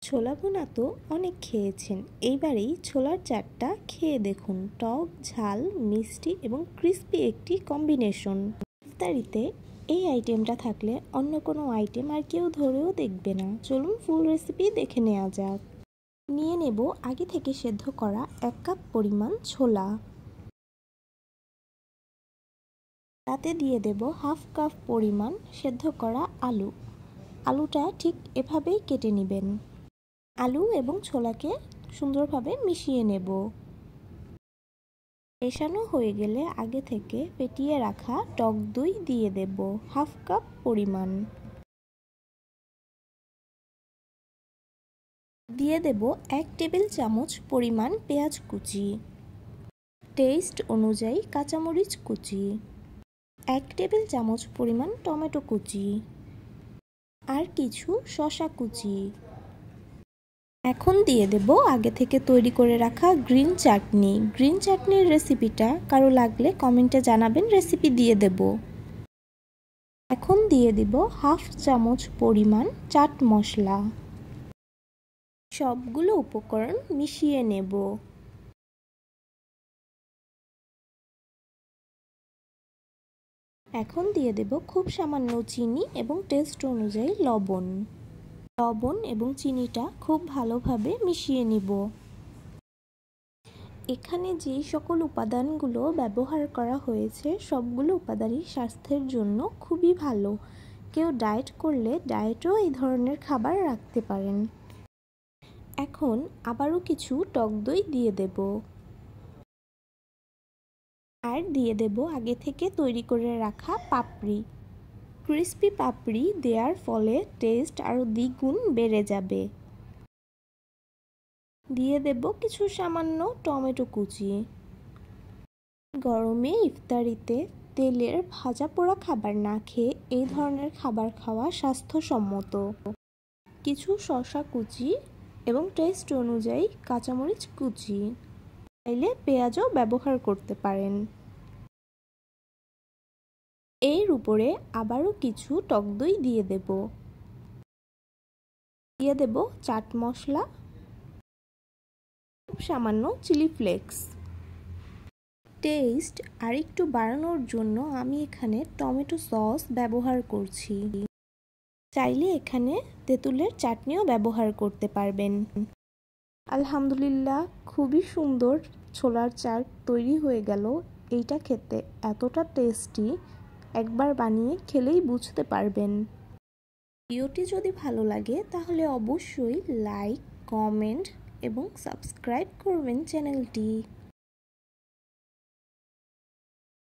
ছোলা ভুনা তো অনেক খেয়েছেন, এইবারেই ছোলার চাটটা খেয়ে দেখুন। টক, ঝাল, মিষ্টি এবং ক্রিস্পি একটি কম্বিনেশন। ইফতারিতে এই আইটেমটা থাকলে অন্য কোনো আইটেম আর কেউ ধরেও দেখবে না। চলুন ফুল রেসিপি দেখে নেওয়া যাক। নিয়ে নেব আগে থেকে সেদ্ধ করা 1 কাপ পরিমাণ ছোলা। তাতে দিয়ে দেব হাফ কাপ পরিমাণ সেদ্ধ করা আলু। আলুটা ঠিক এভাবেই কেটে নেবেন। আলু এবং ছোলাকে সুন্দরভাবে মিশিয়ে নেব। মেশানো হয়ে গেলে আগে থেকে ফেটিয়ে রাখা টক দই দিয়ে দেব হাফ কাপ পরিমাণ। দিয়ে দেব 1 টেবিল চামচ পরিমাণ পেঁয়াজ কুচি, টেস্ট অনুযায়ী কাঁচামরিচ কুচি, 1 টেবিল চামচ পরিমাণ টমেটো কুচি আর কিছু শসা কুচি। এখন দিয়ে দেব আগে থেকে তৈরি করে রাখা গ্রিন চাটনি। গ্রিন চাটনির রেসিপিটা কারো লাগলে কমেন্টে জানাবেন, রেসিপি দিয়ে দেব। এখন দিয়ে দেব হাফ চামচ পরিমাণ চাট মশলা। সবগুলো উপকরণ মিশিয়ে নেব। এখন দিয়ে দেব খুব সামান্য চিনি এবং টেস্ট অনুযায়ী লবণ। লবণ এবং চিনিটা খুব ভালোভাবে মিশিয়ে নিব। এখানে যেই সকল উপাদানগুলো ব্যবহার করা হয়েছে সবগুলো উপাদানই স্বাস্থ্যের জন্য খুবই ভালো। কেউ ডায়েট করলে ডায়েটেও এই ধরনের খাবার রাখতে পারেন। এখন আবারও কিছু টক দই দিয়ে দেব আর দিয়ে দেব আগে থেকে তৈরি করে রাখা পাপড়ি। ক্রিস্পি পাপড়ি দেওয়ার ফলে টেস্ট আরও দ্বিগুণ বেড়ে যাবে। দিয়ে দেব কিছু সামান্য টমেটো কুচি। গরমে ইফতারিতে তেলের ভাজা পোড়া খাবার না খেয়ে এই ধরনের খাবার খাওয়া স্বাস্থ্যসম্মত। কিছু শসা কুচি এবং টেস্ট অনুযায়ী কাঁচামরিচ কুচি, চাইলে পেঁয়াজও ব্যবহার করতে পারেন। এর উপরে আবারও কিছু টক দই দিয়ে দেব। দিয়ে দেব চাট মশলা, খুব সামান্য চিলি ফ্লেক্স। টেস্ট আরেকটু বাড়ানোর জন্য আমি এখানে টমেটো সস ব্যবহার করছি। চাইলে এখানে তেঁতুলের চাটনিও ব্যবহার করতে পারবেন। আলহামদুলিল্লাহ, খুবই সুন্দর ছোলার চাট তৈরি হয়ে গেল। এইটা খেতে এতটা টেস্টি, একবার বানিয়ে খেলেই বুঝতে পারবেন। ভিডিওটি যদি ভালো লাগে তাহলে অবশ্যই লাইক, কমেন্ট এবং সাবস্ক্রাইব করবেন চ্যানেলটি।